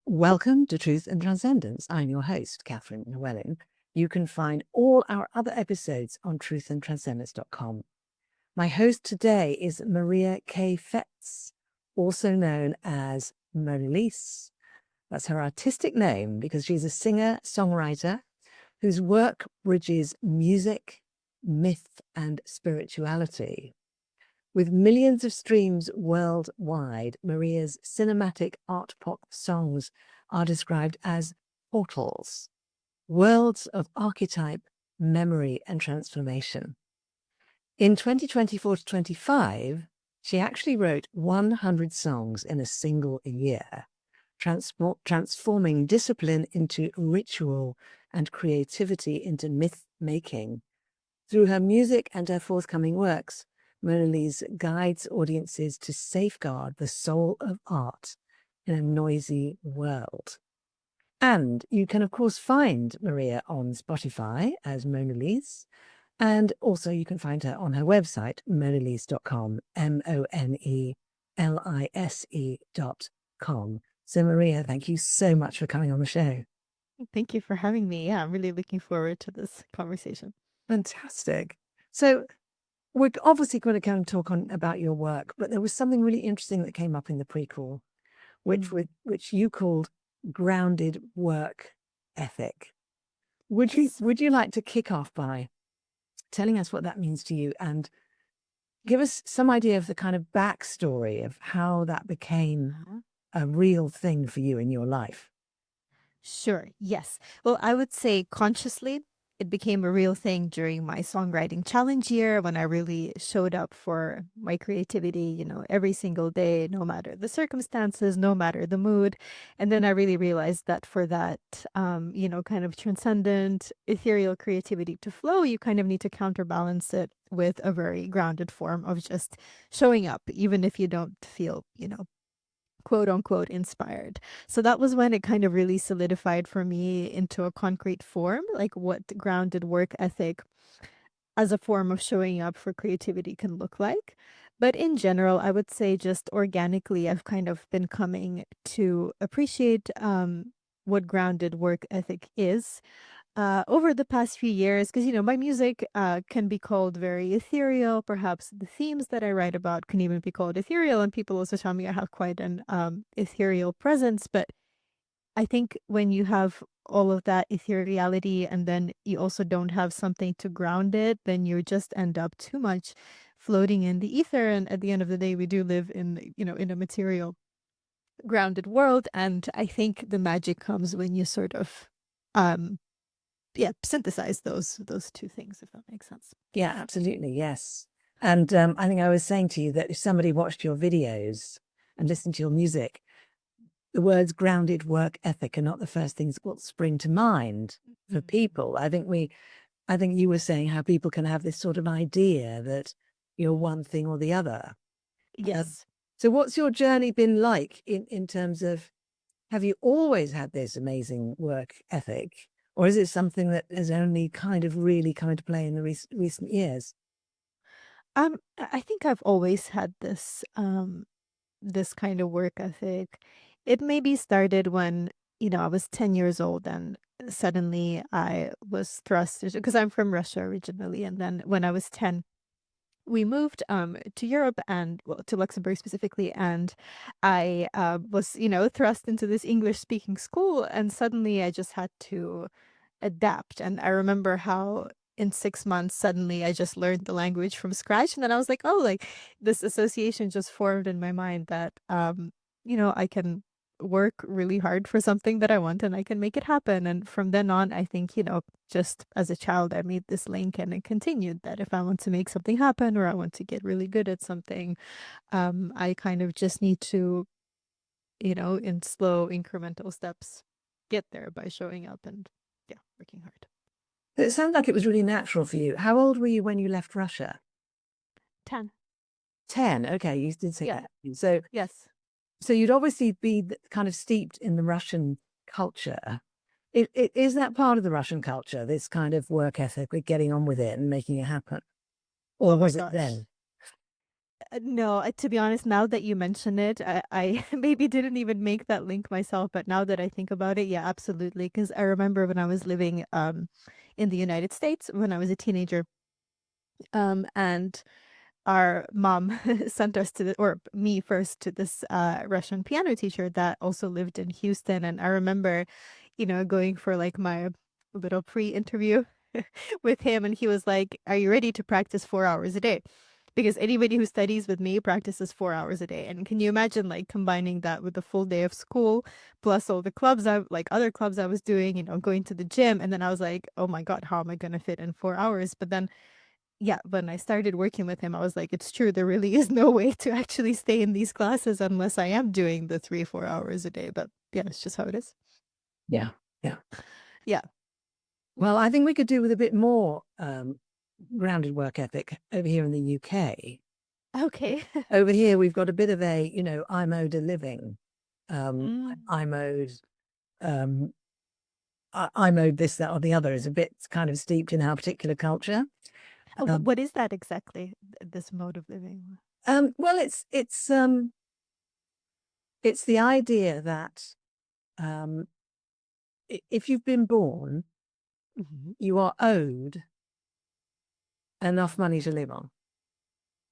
Welcome to Truth and Transcendence. I'm your host, Catherine Llewellyn. You can find all our other episodes on truthandtranscendence.com. My host today is Maria Kheyfets, also known as Monelise. That's her artistic name because she's a singer-songwriter whose work bridges music, myth, and spirituality. With millions of streams worldwide, Maria's cinematic art pop songs are described as portals, worlds of archetype, memory, and transformation. In 2024 to 25, she actually wrote 100 songs in a single year, transforming discipline into ritual and creativity into myth-making. Through her music and her forthcoming works, Monelise guides audiences to safeguard the soul of art in a noisy world. And you can, of course, find Maria on Spotify as Monelise, and also you can find her on her website, monelise.com, monelise.com. So, Maria, thank you so much for coming on the show. Thank you for having me. Yeah, I'm really looking forward to this conversation. Fantastic. So, we're obviously going to come and talk about your work, but there was something really interesting that came up in the prequel, which you called grounded work ethic. Would you like to kick off by telling us what that means to you and give us some idea of the kind of backstory of how that became a real thing for you in your life? Sure. Yes. Well, I would say consciously, it became a real thing during my songwriting challenge year when I really showed up for my creativity, every single day, no matter the circumstances, no matter the mood. And then I really realized that for that, kind of transcendent, ethereal creativity to flow, you kind of need to counterbalance it with a very grounded form of just showing up, even if you don't feel, quote unquote inspired. So that was when it kind of really solidified for me into a concrete form, like what grounded work ethic as a form of showing up for creativity can look like. But in general, I would say just organically, I've kind of been coming to appreciate what grounded work ethic is over the past few years, because my music can be called very ethereal. Perhaps the themes that I write about can even be called ethereal, and people also tell me I have quite an ethereal presence. But I think when you have all of that ethereality and then you also don't have something to ground it, then you just end up too much floating in the ether. And at the end of the day, we do live in a material grounded world. And I think the magic comes when you sort of um synthesize those two things, if that makes sense. Yeah, absolutely. Yes. And I think I was saying to you that if somebody watched your videos and listened to your music, the words grounded work ethic are not the first things that will spring to mind for people. I think you were saying how people can have this sort of idea that you're one thing or the other. Yes. So what's your journey been like in terms of, have you always had this amazing work ethic? Or is it something that has only kind of really come into play in the recent years? I think I've always had this kind of work ethic. It maybe started when, I was 10 years old and suddenly I was thrust because I'm from Russia originally. And then when I was 10, we moved to Europe and well to Luxembourg specifically, and I was thrust into this English speaking school, and suddenly I just had to adapt. And I remember how in 6 months suddenly I just learned the language from scratch, and then I was like, oh, like this association just formed in my mind that I can work really hard for something that I want and I can make it happen. And from then on, I think, just as a child, I made this link and it continued that if I want to make something happen or I want to get really good at something, I kind of just need to, in slow incremental steps, get there by showing up and yeah, working hard. It sounds like it was really natural for you. How old were you when you left Russia? 10. 10. Okay, you did say Yeah. that. Yes. So you'd obviously be kind of steeped in the Russian culture. Is that part of the Russian culture, this kind of work ethic with getting on with it and making it happen? Or Oh my was it gosh. then? No, to be honest, now that you mention it, I maybe didn't even make that link myself, but now that I think about it, yeah, absolutely. Because I remember when I was living in the United States when I was a teenager, and our mom sent us to or me first to this Russian piano teacher that also lived in Houston. And I remember, going for like my little pre-interview with him, and he was like, "Are you ready to practice 4 hours a day?" Because anybody who studies with me practices 4 hours a day. And can you imagine like combining that with the full day of school plus all the clubs like other clubs I was doing, going to the gym. And then I was like, oh my God, how am I gonna fit in 4 hours? But then yeah, when I started working with him, I was like, it's true. There really is no way to actually stay in these classes unless I am doing the 3, 4 hours a day. But yeah, it's just how it is. Yeah, yeah. Yeah. Well, I think we could do with a bit more grounded work ethic over here in the UK. Okay. Over here, we've got a bit of a, I'm owed a living. Mm. I'm owed, um, I'm owed this, that, or the other is a bit kind of steeped in our particular culture. Um, What is that exactly? This mode of living? well, it's the idea that um, if you've been born, Mhm. you are owed enough money to live on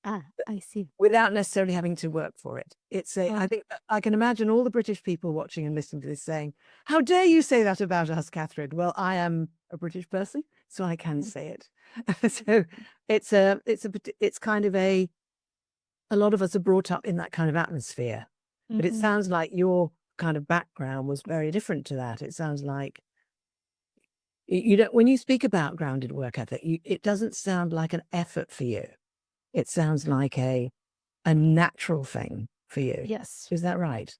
Ah, I see. without necessarily having to work for it. I Oh. think I can imagine all the British people watching and listening to this saying, "How dare you say that about us, Catherine?" Well, I am a British person, so I can say it. So it's kind of a lot of us are brought up in that kind of atmosphere, but it Mm-hmm. sounds like your kind of background was very different to that. It sounds like you don't, when you speak about grounded work ethic, it doesn't sound like an effort for you. It sounds like a natural thing for you. Yes, Is that right?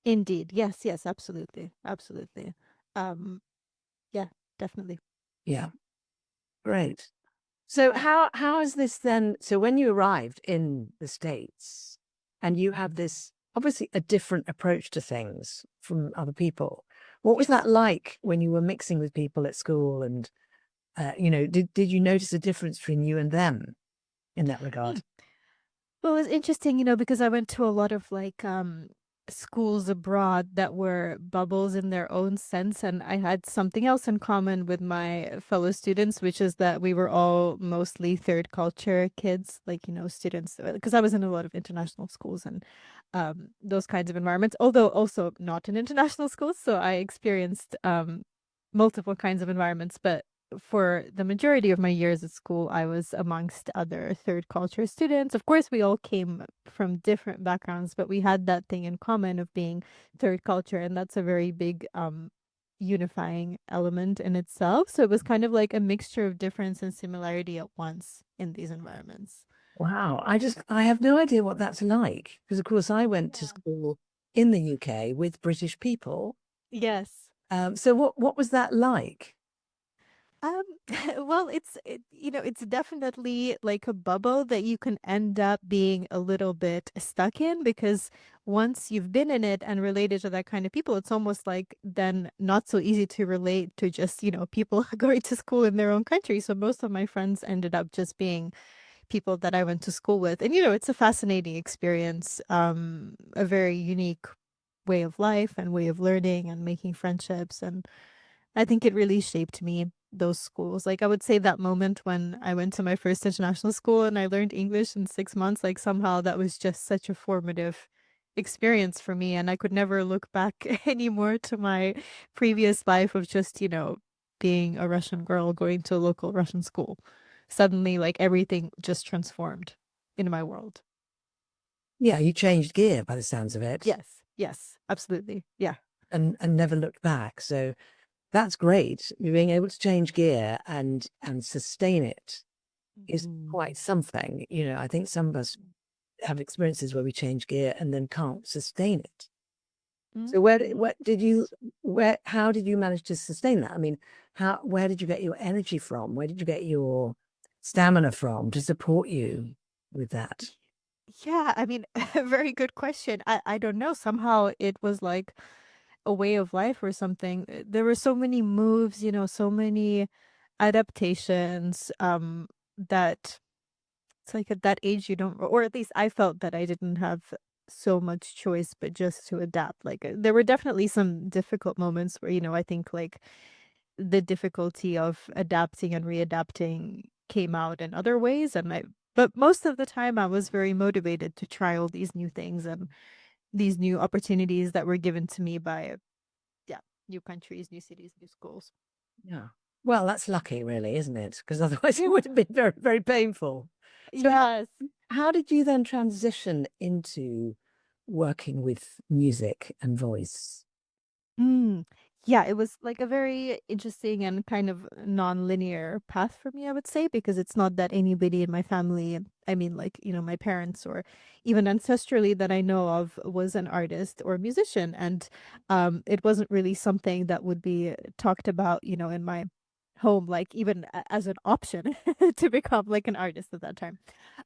indeed. Yes, yes, absolutely. Absolutely. Um, yeah, definitely. Yeah. Great. So how is this then? So when you arrived in the States and you have this obviously a different approach to things from other people, what was Yes. that like when you were mixing with people at school? And did you notice a difference between you and them in that regard? Well, it's interesting, because I went to a lot of like schools abroad that were bubbles in their own sense, and I had something else in common with my fellow students, which is that we were all mostly third culture kids, like, students, because I was in a lot of international schools and those kinds of environments, although also not in international schools, so I experienced multiple kinds of environments, but for the majority of my years at school, I was amongst other third culture students. Of course, we all came from different backgrounds, but we had that thing in common of being third culture, and that's a very big unifying element in itself. So it was kind of like a mixture of difference and similarity at once in these environments. Wow. I have no idea what that's like because of course I went to Yeah. school in the UK with British people. Yes. So what was that like? Um, well, it's definitely like a bubble that you can end up being a little bit stuck in because once you've been in it and related to that kind of people, it's almost like then not so easy to relate to just, people going to school in their own country. So most of my friends ended up just being people that I went to school with. And, it's a fascinating experience, a very unique way of life and way of learning and making friendships. And I think it really shaped me, those schools. Like, I would say that moment when I went to my first international school and I learned English in 6 months, like, somehow that was just such a formative experience for me. And I could never look back anymore to my previous life of just, being a Russian girl going to a local Russian school. Suddenly, like, everything just transformed in my world. Yeah, you changed gear by the sounds of it Yes, yes, absolutely. Yeah. and never looked back. So that's great. Being able to change gear and sustain it is Mhm. quite something. I think some of us have experiences where we change gear and then can't sustain it. So Mm. how did you manage to sustain that? I mean, where did you get your energy from? Where did you get your stamina from to support you with that? Yeah, I mean, a very good question. I don't know. Somehow it was like a way of life or something. There were so many moves, so many adaptations that It's like at that age you don't, or at least I felt that I didn't have so much choice, but just to adapt. Like there were definitely some difficult moments where, I think like the difficulty of adapting and readapting came out in other ways. But most of the time I was very motivated to try all these new things and these new opportunities that were given to me by, yeah, new countries, new cities, new schools. Yeah. Well, that's lucky, really, isn't it? Because otherwise it would have been very, very painful. So, Yes. how did you then transition into working with music and voice? Mm. Yeah, it was like a very interesting and kind of non-linear path for me, I would say, because it's not that anybody in my family, I mean, like, my parents or even ancestrally that I know of was an artist or musician. And it wasn't really something that would be talked about, in my home, like even as an option to become like an artist at that time.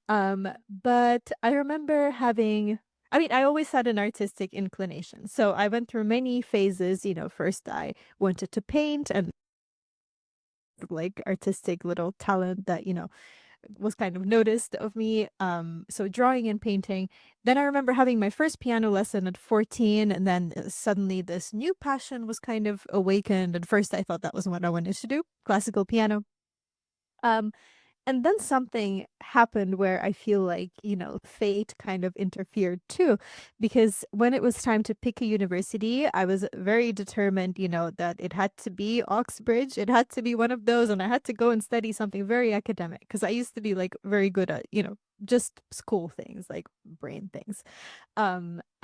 But I remember having, I mean, I always had an artistic inclination. So I went through many phases. First I wanted to paint and like artistic little talent that, was kind of noticed of me. So drawing and painting. Then I remember having my first piano lesson at 14, and then suddenly this new passion was kind of awakened. At first I thought that was what I wanted to do, classical piano. Um, And then something happened where I feel like, fate kind of interfered too. Because when it was time to pick a university, I was very determined, that it had to be Oxbridge. It had to be one of those. And I had to go and study something very academic because I used to be like very good at, just school things, like brain things.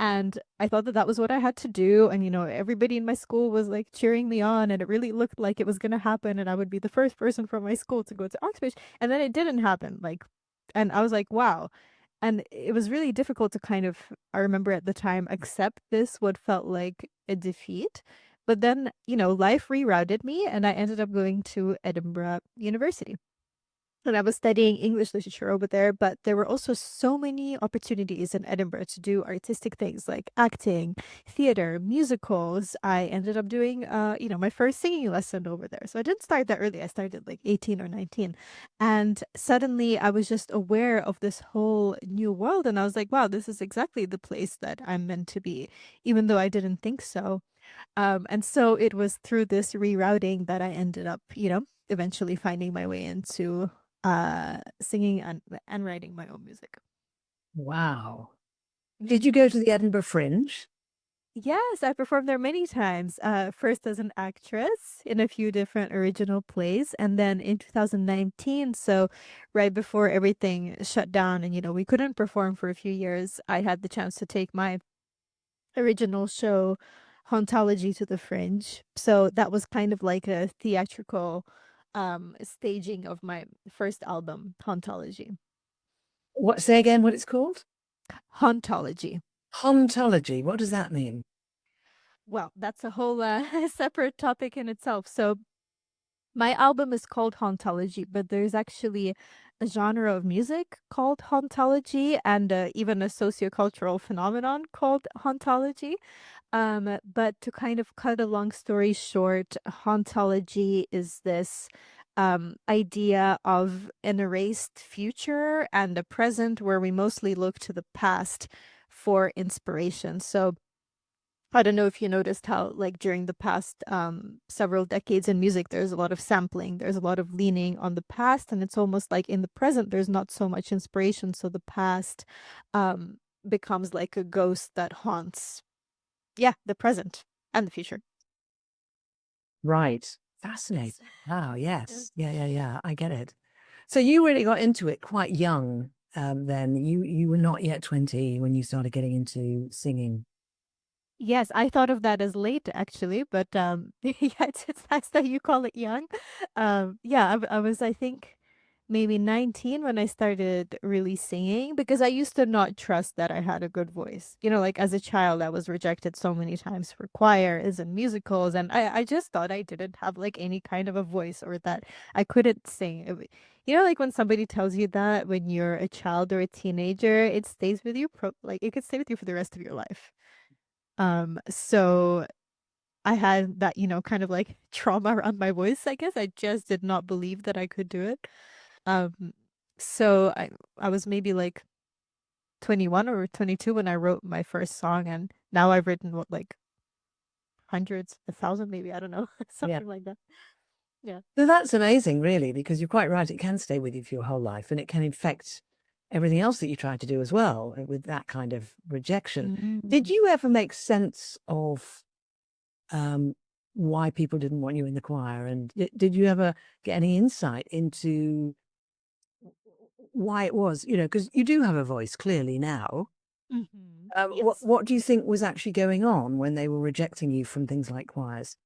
And I thought that that was what I had to do. And, everybody in my school was like cheering me on, and it really looked like it was going to happen. And I would be the first person from my school to go to Oxbridge. And then it didn't happen. Like, and I was like, wow. And it was really difficult to kind of, I remember at the time, accept this, what felt like a defeat. But then, life rerouted me and I ended up going to Edinburgh University. And I was studying English literature over there, but there were also so many opportunities in Edinburgh to do artistic things like acting, theater, musicals. I ended up doing, my first singing lesson over there. So I didn't start that early. I started like 18 or 19. And suddenly I was just aware of this whole new world. And I was like, wow, this is exactly the place that I'm meant to be, even though I didn't think so. And so it was through this rerouting that I ended up, eventually finding my way into singing and writing my own music. Wow. Did you go to the Edinburgh Fringe? Yes, I performed there many times. First as an actress in a few different original plays, and then in 2019, so right before everything shut down and we couldn't perform for a few years, I had the chance to take my original show Hauntology to the Fringe. So that was kind of like a theatrical staging of my first album, Hauntology. What, say again what it's called? Hauntology. Hauntology. What does that mean? Well, that's a whole separate topic in itself. So my album is called Hauntology, but there's actually a genre of music called hauntology and even a sociocultural phenomenon called hauntology. But to kind of cut a long story short, hauntology is this idea of an erased future and a present where we mostly look to the past for inspiration. So I don't know if you noticed how, like, during the past several decades in music, there's a lot of sampling, there's a lot of leaning on the past, and it's almost like in the present, there's not so much inspiration. So the past um, becomes like a ghost that haunts, yeah, the present and the future. Right. Yes. Fascinating. Wow, Yeah. yes. Yeah, yeah, yeah. I get it. So you really got into it quite young, then. You were not yet 20 when you started getting into singing. Yes, I thought of that as late actually, but yeah, it's nice that you call it young. Yeah, I was, I think, maybe 19 when I started really singing because I used to not trust that I had a good voice. Like as a child, I was rejected so many times for choirs and musicals, and I just thought I didn't have like any kind of a voice or that I couldn't sing. Like when somebody tells you that when you're a child or a teenager, it stays with you like it could stay with you for the rest of your life. So I had that, kind of like trauma around my voice, I guess. I just did not believe that I could do it. Um, So I was maybe like 21 or 22 when I wrote my first song, and now I've written what, like hundreds, 1,000 maybe, I don't know, Yeah. something like that. Yeah. So that's amazing, really, because you're quite right. It can stay with you for your whole life, and it can infect everything else that you try to do as well with that kind of rejection. Did Mm. you ever make sense of um, why people didn't want you in the choir? And did you ever get any insight into why it was? You know, because you do have a voice clearly now. What Yes. what do you think was actually going on when they were rejecting you from things like choirs?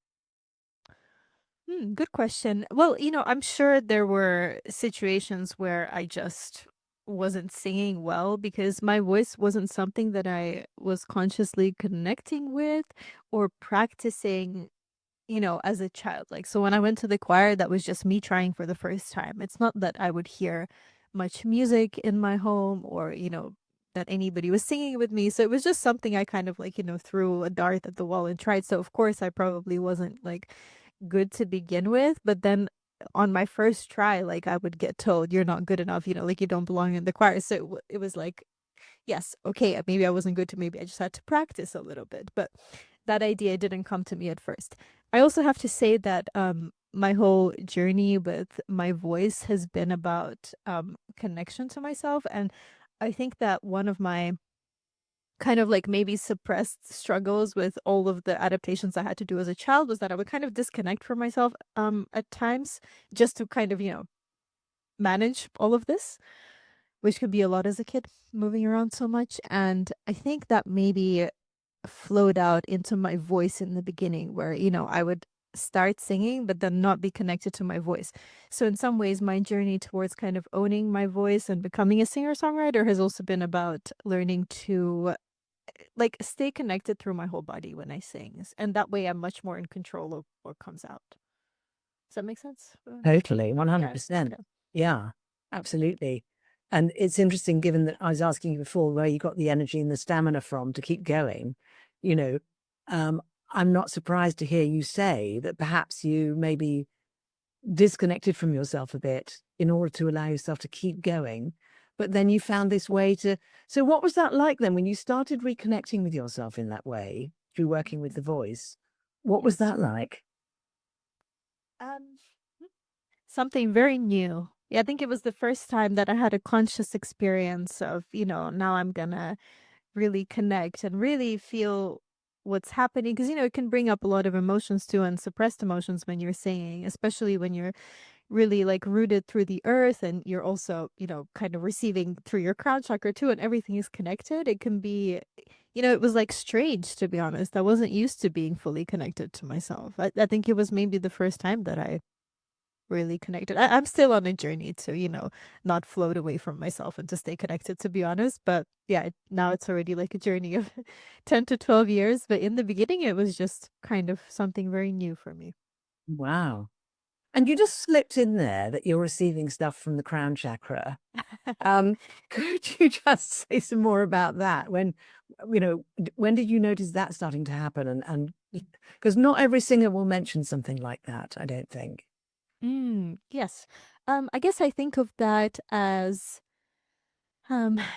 Good question. Well, I'm sure there were situations where I just wasn't singing well because my voice wasn't something that I was consciously connecting with or practicing, as a child. Like, so when I went to the choir, that was just me trying for the first time. It's not that I would hear much music in my home or, that anybody was singing with me. So it was just something I kind of like, threw a dart at the wall and tried. So of course I probably wasn't like good to begin with, but then on my first try, like I would get told you're not good enough, like you don't belong in the choir. So it was like, yes, okay, maybe I wasn't good to, maybe I just had to practice a little bit, but that idea didn't come to me at first. I also have to say that my whole journey with my voice has been about connection to myself, and I think that one of my kind of like maybe suppressed struggles with all of the adaptations I had to do as a child was that I would kind of disconnect from myself at times just to kind of, manage all of this, which could be a lot as a kid, moving around so much. And I think that maybe flowed out into my voice in the beginning, where, I would start singing, but then not be connected to my voice. So, in some ways, my journey towards kind of owning my voice and becoming a singer songwriter has also been about learning to like stay connected through my whole body when I sing. And that way, I'm much more in control of what comes out. Does that make sense? Totally, Yeah. 100%. Okay. Yeah, absolutely. And it's interesting, given that I was asking you before where you got the energy and the stamina from to keep going, you know, um, I'm not surprised to hear you say that perhaps you maybe disconnected from yourself a bit in order to allow yourself to keep going. But then you found this way to. So, what was that like then when you started reconnecting with yourself in that way through working with the voice? What was Yes. that like? Um, Something very new. Yeah, I think it was the first time that I had a conscious experience of, now I'm gonna really connect and really feel what's happening. Because, it can bring up a lot of emotions too and suppressed emotions when you're singing, especially when you're really like rooted through the earth and you're also, kind of receiving through your crown chakra too, and everything is connected. It can be, it was like strange, to be honest. I wasn't used to being fully connected to myself. I think it was maybe the first time that I really connected. I'm still on a journey to, not float away from myself and to stay connected, to be honest. But yeah, now it's already like a journey of 10 to 12 years. But in the beginning, it was just kind of something very new for me. Wow. And you just slipped in there that you're receiving stuff from the crown chakra. Could you just say some more about that? When did you notice that starting to happen? And because not every singer will mention something like that, I don't think. Yes. I guess I think of that as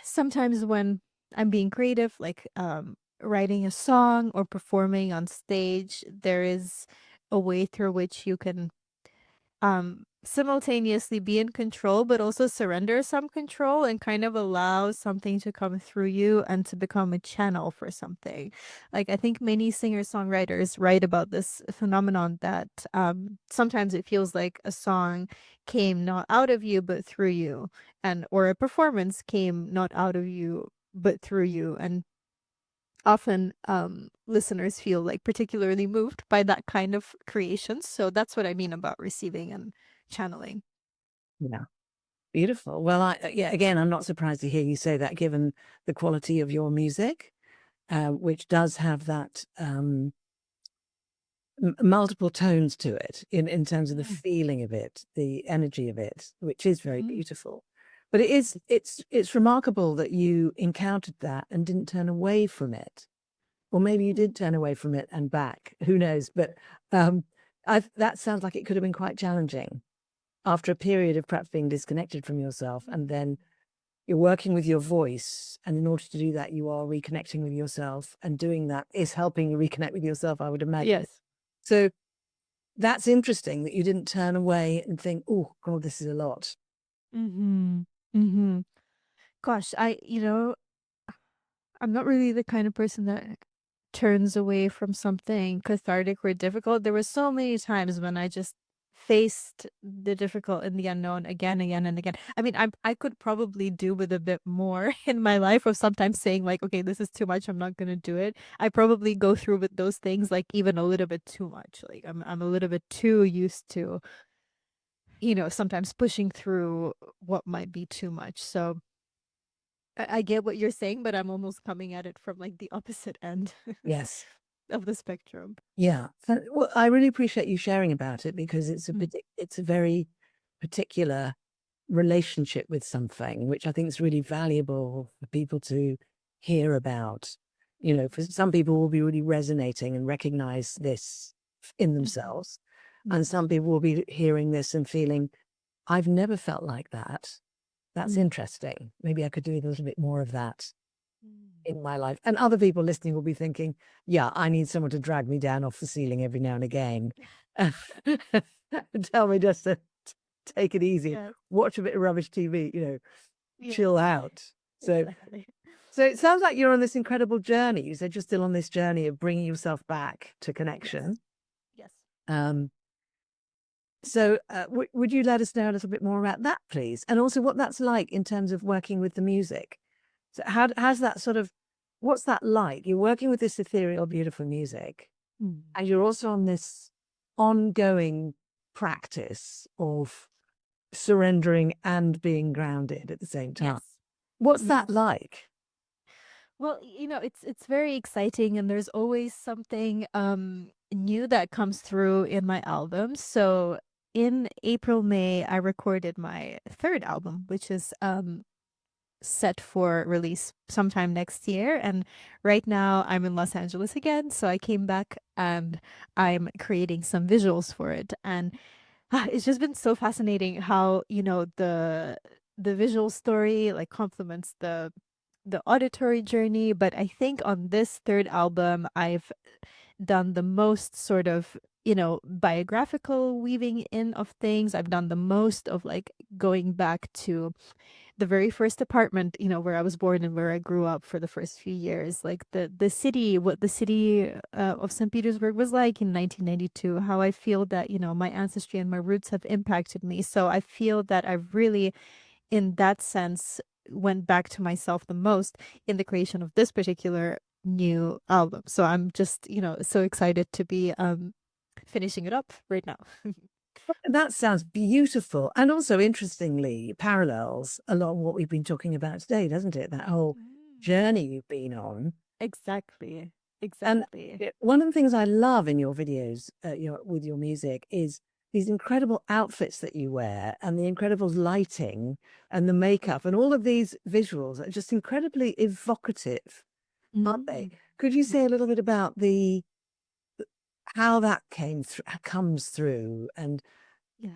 sometimes when I'm being creative, like writing a song or performing on stage, there is a way through which you can simultaneously be in control but also surrender some control and kind of allow something to come through you and to become a channel for something. Like, I think many singer-songwriters write about this phenomenon that sometimes it feels like a song came not out of you but through you, and or a performance came not out of you but through you. And often listeners feel like particularly moved by that kind of creation. So that's what I mean about receiving and channeling. Yeah. Beautiful. Well, yeah, again, I'm not surprised to hear you say that, given the quality of your music, which does have that multiple tones to it in terms of the Mm. feeling of it, the energy of it, which is very Mm. beautiful. But it's remarkable that you encountered that and didn't turn away from it. Or maybe you Mm. did turn away from it and back. Who knows? But um, that sounds like it could have been quite challenging. after a period of perhaps being disconnected from yourself, and then you're working with your voice. And in order to do that, you are reconnecting with yourself, and doing that is helping you reconnect with yourself, I would imagine. Yes. So that's interesting that you didn't turn away and think, oh, God, this is a lot. Mm-hmm. Mm-hmm. Gosh, I'm not really the kind of person that turns away from something cathartic or difficult. There were so many times when I just faced the difficult and the unknown again, again, and again. I mean, I could probably do with a bit more in my life of sometimes saying like, okay, this is too much. I'm not gonna do it. I probably go through with those things like even a little bit too much. Like I'm a little bit too used to, sometimes pushing through what might be too much. So I get what you're saying, but I'm almost coming at it from like the opposite end Yes. of the spectrum. Yeah. Well, I really appreciate you sharing about it, because it's Mm. it's a very particular relationship with something, which I think is really valuable for people to hear about. For some people will be really resonating and recognize this in themselves. And Yes. some people will be hearing this and feeling, I've never felt like that. That's Mm. interesting. Maybe I could do a little bit more of that Mm. in my life. And other people listening will be thinking, yeah, I need someone to drag me down off the ceiling every now and again. Tell me just to take it easy, Yes. watch a bit of rubbish TV, Yes. chill out. So, Exactly. so it sounds like you're on this incredible journey. You said you're still on this journey of bringing yourself back to Yes. connection. Yes. Um, so would you let us know a little bit more about that, please? And also what that's like in terms of working with the music. So how's that what's that like? You're working with this ethereal, beautiful music, Mm. and you're also on this ongoing practice of surrendering and being grounded at the same time. Yes. What's Mhm. that like? Well, it's very exciting and there's always something new that comes through in my albums. So in April, May, I recorded my third album, which is set for release sometime next year. And right now I'm in Los Angeles again. So I came back and I'm creating some visuals for it. And it's just been so fascinating how, the visual story like complements the auditory journey. But I think on this third album, I've done the most sort of, biographical weaving in of things. I've done the most of like going back to the very first apartment, where I was born and where I grew up for the first few years, like the city, what the city of St. Petersburg was like in 1992, how I feel that, my ancestry and my roots have impacted me. So I feel that I've really, in that sense, went back to myself the most in the creation of this particular new album. So I'm just, so excited to be finishing it up right now. That sounds beautiful. And also, interestingly, parallels along what we've been talking about today, doesn't it? That whole Mm. journey you've been on. Exactly. And Exactly. one of the things I love in your videos, with your music, is these incredible outfits that you wear, and the incredible lighting and the makeup, and all of these visuals are just incredibly evocative, aren't they? Mm. Could you say a little bit about how that comes through, and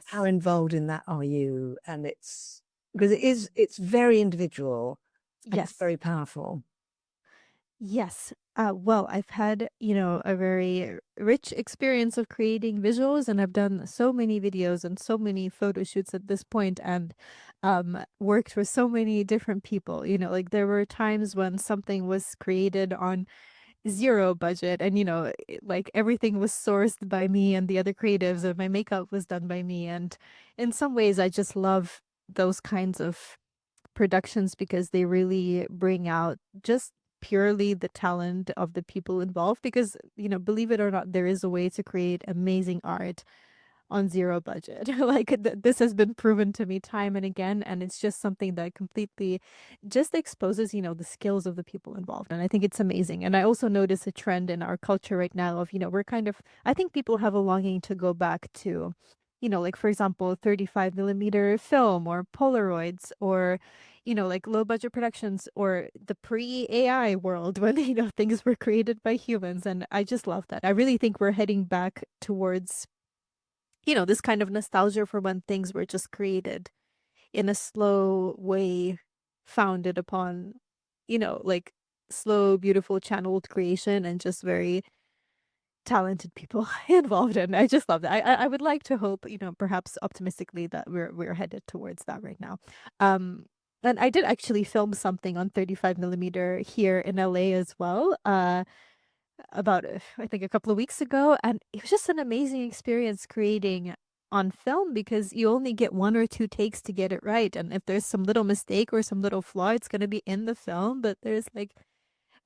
how Yes. involved in that are you? And because it's very individual, and it's Yes. very powerful. Yes. Well, I've had, a very rich experience of creating visuals, and I've done so many videos and so many photo shoots at this point, and worked with so many different people. Like there were times when something was created on zero budget, and like everything was sourced by me and the other creatives, and my makeup was done by me. And in some ways, I just love those kinds of productions because they really bring out just purely the talent of the people involved, because believe it or not, there is a way to create amazing art on zero budget. Like this has been proven to me time and again, and it's just something that completely just exposes the skills of the people involved, and I think it's amazing. And I also notice a trend in our culture right now of we're kind of, I think people have a longing to go back to like for example 35 millimeter film or Polaroids, or like low budget productions, or the pre AI world when things were created by humans. And I just love that. I really think we're heading back towards this kind of nostalgia for when things were just created in a slow way, founded upon, like slow, beautiful channeled creation and just very talented people involved in. I just love that. I would like to hope, perhaps optimistically that we're headed towards that right now. Um and I did actually film something on 35 millimeter here in LA as well. About I think a couple of weeks ago, and it was just an amazing experience creating on film because you only get one or two takes to get it right, and if there's some little mistake or some little flaw, it's going to be in the film, but there's like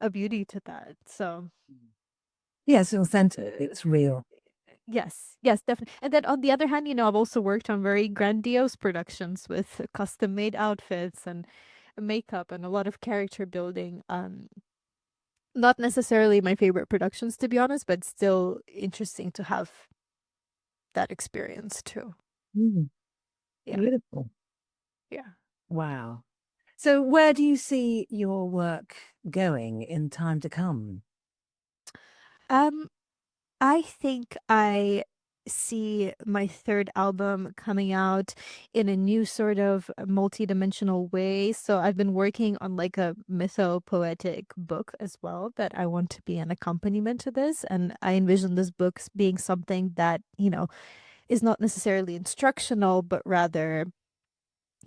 a beauty to that. So Yes, authentic. It's real. yes, yes, definitely. And then on the other hand, I've also worked on very grandiose productions with custom made outfits and makeup and a lot of character building. Not necessarily my favorite productions, to be honest, but still interesting to have that experience too. Mm, Yeah. beautiful. Yeah. Wow. So, where do you see your work going in time to come? Um, I think I see my third album coming out in a new sort of multi-dimensional way. So I've been working on like a mytho-poetic book as well that I want to be an accompaniment to this. And I envision this book being something that, is not necessarily instructional, but rather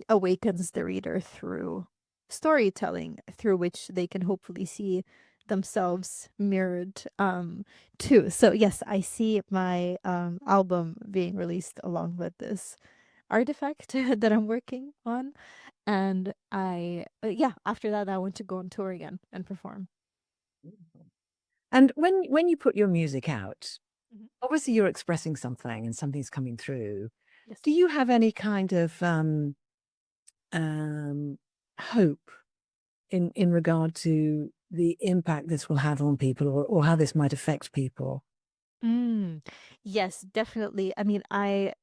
awakens the reader through storytelling through which they can hopefully see themselves mirrored too. So yes, I see my album being released along with this artifact that I'm working on, and I yeah, after that I want to go on tour again and perform. And when you put your music out, Mhm. obviously you're expressing something and something's coming through. Yes. Do you have any kind of um, hope in regard to the impact this will have on people, or how this might affect people? Mm, yes, definitely. I mean, I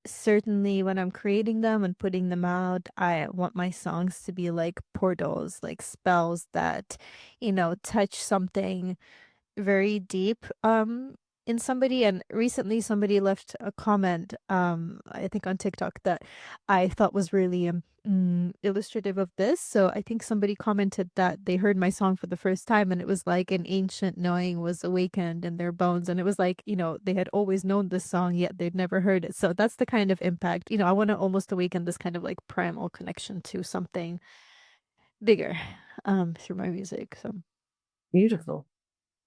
certainly when I'm creating them and putting them out, I want my songs to be like portals, like spells that, touch something very deep in somebody. And recently somebody left a comment I think on TikTok that I thought was really illustrative of this. So I think somebody commented that they heard my song for the first time and it was like an ancient knowing was awakened in their bones, and it was like, they had always known this song yet they'd never heard it. So that's the kind of impact, I want to almost awaken this kind of like primal connection to something bigger through my music. So Beautiful.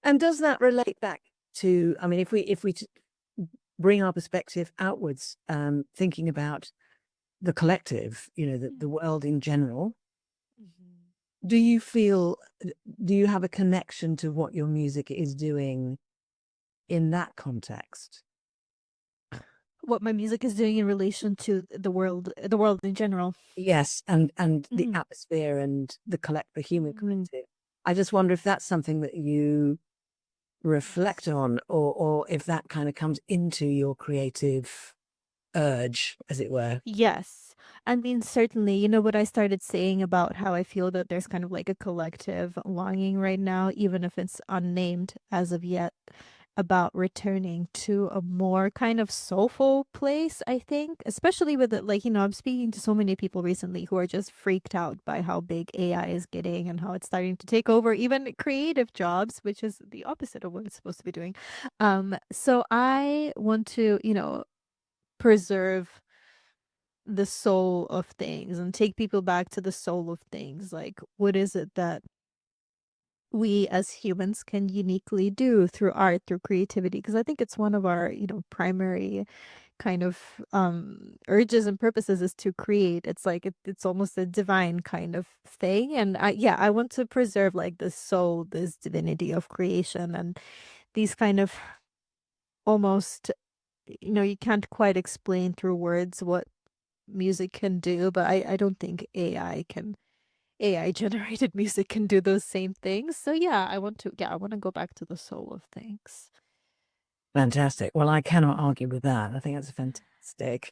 And does that relate back to? I mean, if we bring our perspective outwards, thinking about the collective, the world in general, Mhm. do you feel? Do you have a connection to what your music is doing in that context? What my music is doing in relation to the world in general. Yes, and the Mhm. atmosphere and the human Mm, collective. I just wonder if that's something that you reflect yes. on, or if that kind of comes into your creative urge, as it were. Yes. I mean, certainly, what I started saying about how I feel that there's kind of like a collective longing right now, even if it's unnamed as of yet, about returning to a more kind of soulful place, I think, especially with it. Like, I'm speaking to so many people recently who are just freaked out by how big AI is getting and how it's starting to take over even creative jobs, which is the opposite of what it's supposed to be doing. So I want to, preserve the soul of things and take people back to the soul of things. Like, what is it that we as humans can uniquely do through art, through creativity? Because I think it's one of our, primary kind of urges and purposes is to create. It's like it's almost a divine kind of thing. And I want to preserve like this soul, this divinity of creation, and these kind of almost, you can't quite explain through words what music can do, but I don't think AI generated music can do those same things. So I want to go back to the soul of things. Fantastic. Well, I cannot argue with that. I think that's a fantastic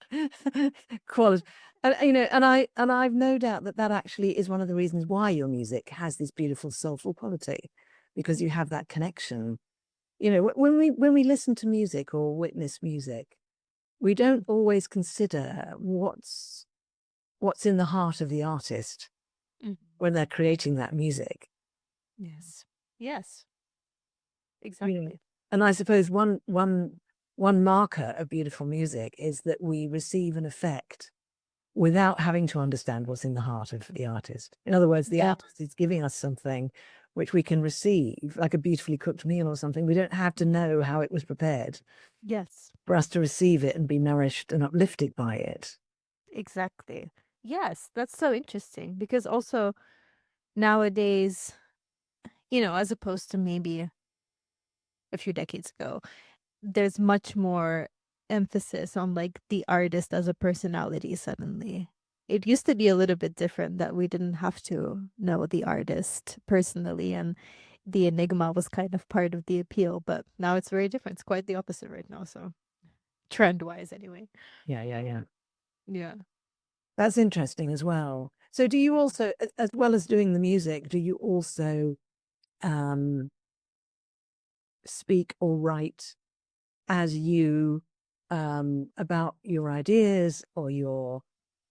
quality. And I've no doubt that that actually is one of the reasons why your music has this beautiful soulful quality, because you have that connection. When we listen to music or witness music, we don't always consider what's in the heart of the artist Mhm. when they're creating that music. Yes. Yes. You know, Exactly. and I suppose one marker of beautiful music is that we receive an effect without having to understand what's in the heart of the artist. In other words, the Yeah. artist is giving us something which we can receive, like a beautifully cooked meal or something. We don't have to know how it was prepared Yes. for us to receive it and be nourished and uplifted by it. Exactly. Yes, that's so interesting because also nowadays, as opposed to maybe a few decades ago, there's much more emphasis on like the artist as a personality suddenly. It used to be a little bit different that we didn't have to know the artist personally and the enigma was kind of part of the appeal, but now it's very different. It's quite the opposite right now, so trend wise anyway. Yeah. Yeah. That's interesting as well. So do you also, as well as doing the music, do you also um, speak or write as you about your ideas or your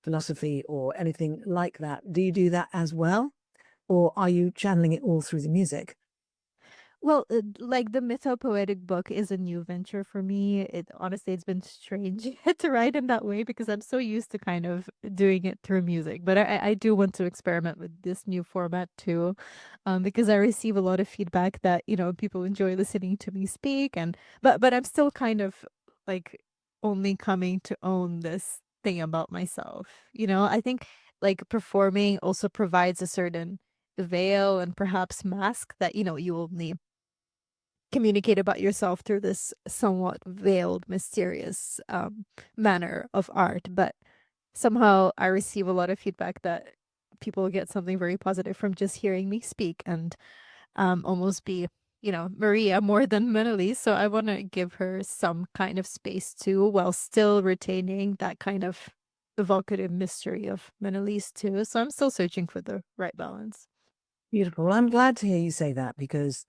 philosophy or anything like that? Do you do that as well? Or are you channeling it all through the music? Well, like the mythopoetic book is a new venture for me. It honestly, it's been strange to write in that way because I'm so used to kind of doing it through music. But I do want to experiment with this new format too, because I receive a lot of feedback that people enjoy listening to me speak, and but I'm still kind of like only coming to own this thing about myself. I think like performing also provides a certain veil and perhaps mask that you only communicate about yourself through this somewhat veiled, mysterious manner of art. But somehow I receive a lot of feedback that people get something very positive from just hearing me speak and almost be, Maria more than Monelise. So I want to give her some kind of space too, while still retaining that kind of evocative mystery of Monelise too. So I'm still searching for the right balance. Beautiful. Well, I'm glad to hear you say that because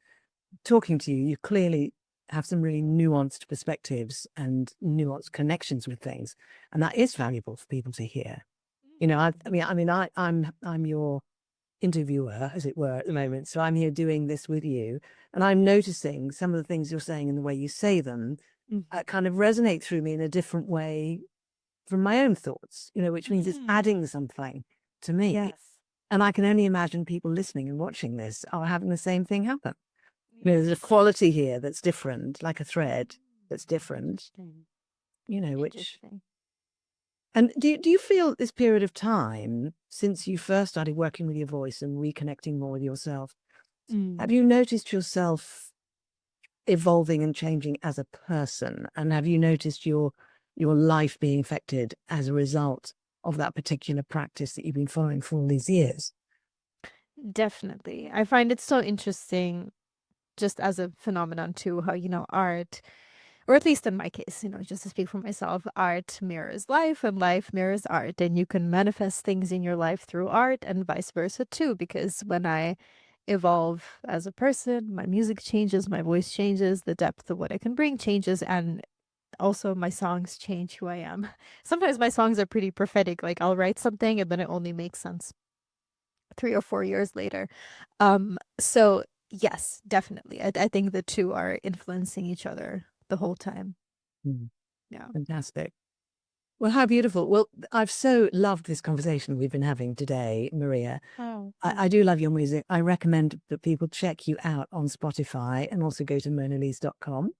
talking to you, you clearly have some really nuanced perspectives and nuanced connections with things, and that is valuable for people to hear. I'm your interviewer, as it were, at the moment. So I'm here doing this with you, and I'm noticing some of the things you're saying and the way you say them kind of resonate through me in a different way from my own thoughts. Which means it's Mm. adding something to me, Yes. and I can only imagine people listening and watching this are having the same thing happen. There's a Yes. quality here that's different, like a thread that's different. Interesting. Which Interesting. and do you feel this period of time since you first started working with your voice and reconnecting more with yourself, have Mm. you noticed yourself evolving and changing as a person? And have you noticed your life being affected as a result of that particular practice that you've been following for all these years? Definitely. I find it so interesting just as a phenomenon too, how, art, or at least in my case, just to speak for myself, art mirrors life and life mirrors art. And you can manifest things in your life through art and vice versa too. Because when I evolve as a person, my music changes, my voice changes, the depth of what I can bring changes, and also my songs change who I am. Sometimes my songs are pretty prophetic. Like I'll write something and then it only makes sense 3 or 4 years later. So yes, definitely. I think the two are influencing each other the whole time. Mm, Yeah. fantastic. Well, how beautiful. Well, I've so loved this conversation we've been having today, Maria. Oh, I do love your music. I recommend that people check you out on Spotify and also go to monelise.com.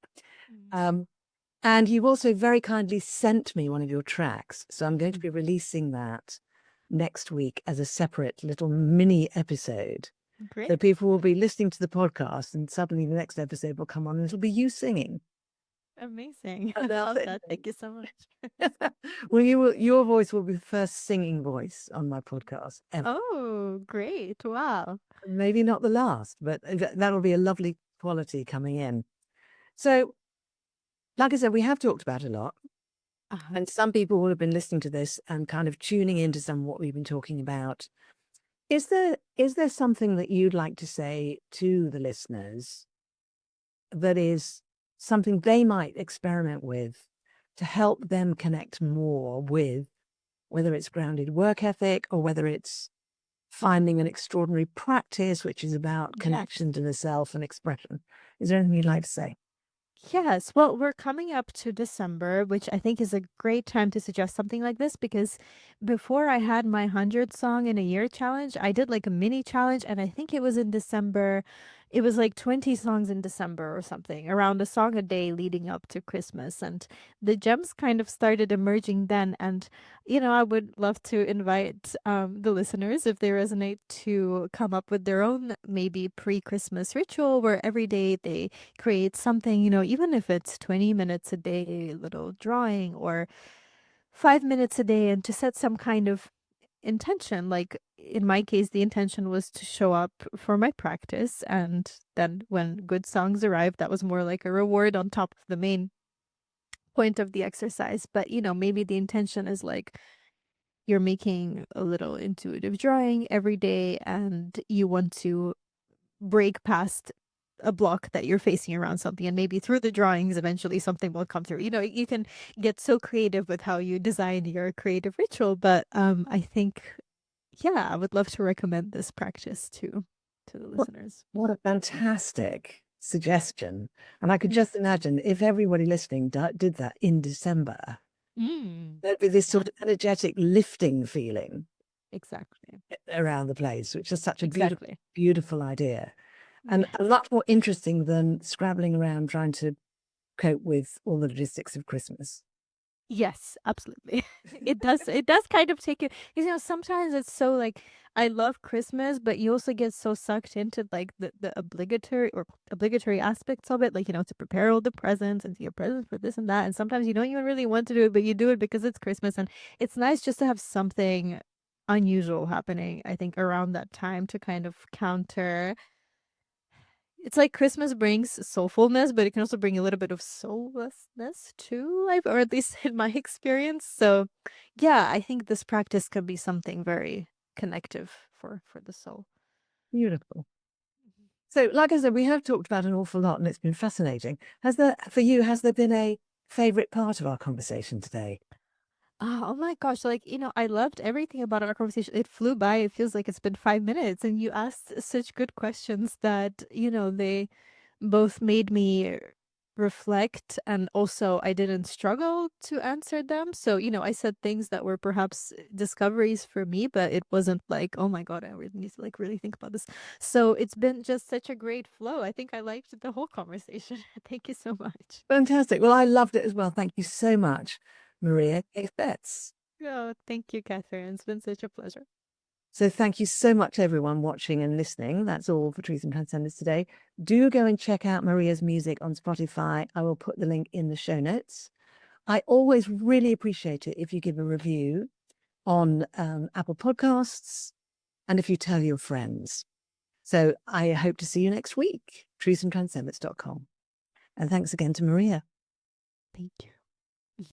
mm. Um, and you've also very kindly sent me one of your tracks. So I'm going to be releasing that next week as a separate little mini episode. Great. So people will be listening to the podcast and suddenly the next episode will come on and it'll be you singing. Amazing. I And they'll love say, that. Thank you so much. well, your voice will be the first singing voice on my podcast ever. Oh, great. Wow. Maybe not the last, but that'll be a lovely quality coming in. So, like I said, we have talked about a lot, Uh-huh. and some people will have been listening to this and kind of tuning into some of what we've been talking about. Is there something that you'd like to say to the listeners that is something they might experiment with to help them connect more with whether it's grounded work ethic or whether it's finding an extraordinary practice, which is about connection to the self and expression. Is there anything you'd like to say? Yes. Well, we're coming up to December, which I think is a great time to suggest something like this because before I had my 100 song in a year challenge, I did like a mini challenge and I think it was in December. It was like 20 songs in December or something, around a song a day leading up to Christmas. And the gems kind of started emerging then. And, I would love to invite the listeners, if they resonate, to come up with their own maybe pre-Christmas ritual where every day they create something, even if it's 20 minutes a day, a little drawing, or 5 minutes a day, and to set some kind of intention. Like in my case, the intention was to show up for my practice. And then when good songs arrived, that was more like a reward on top of the main point of the exercise. But, maybe the intention is like, you're making a little intuitive drawing every day and you want to break past a block that you're facing around something, and maybe through the drawings eventually something will come through. You can get so creative with how you design your creative ritual, but I think, yeah, I would love to recommend this practice to the listeners. What a fantastic suggestion. And I could just imagine if everybody listening did that in December, there'd be this sort of energetic lifting feeling Exactly. around the place, which is such a beautiful, Exactly. beautiful idea. And a lot more interesting than scrabbling around trying to cope with all the logistics of Christmas. Yes, absolutely. It does kind of take it, because sometimes it's so like, I love Christmas, but you also get so sucked into like the obligatory aspects of it, like, to prepare all the presents and to get presents for this and that. And sometimes you don't even really want to do it, but you do it because it's Christmas. And it's nice just to have something unusual happening, I think, around that time to kind of counter. It's like Christmas brings soulfulness, but it can also bring a little bit of soullessness to life, or at least in my experience. So, yeah, I think this practice can be something very connective for the soul. Beautiful. So, like I said, we have talked about an awful lot and it's been fascinating. Has there been a favorite part of our conversation today? Oh my gosh, like, I loved everything about our conversation. It flew by. It feels like it's been 5 minutes, and you asked such good questions that, they both made me reflect, and also I didn't struggle to answer them. So, I said things that were perhaps discoveries for me, but it wasn't like, oh my God, I really need to like really think about this. So it's been just such a great flow. I think I liked the whole conversation. Thank you so much. Fantastic. Well, I loved it as well. Thank you so much, Maria Kheyfets. Oh, thank you, Catherine. It's been such a pleasure. So thank you so much, everyone watching and listening. That's all for Truth and Transcendence today. Do go and check out Maria's music on Spotify. I will put the link in the show notes. I always really appreciate it if you give a review on Apple Podcasts and if you tell your friends. So I hope to see you next week. truthandtranscendence.com. And thanks again to Maria. Thank you.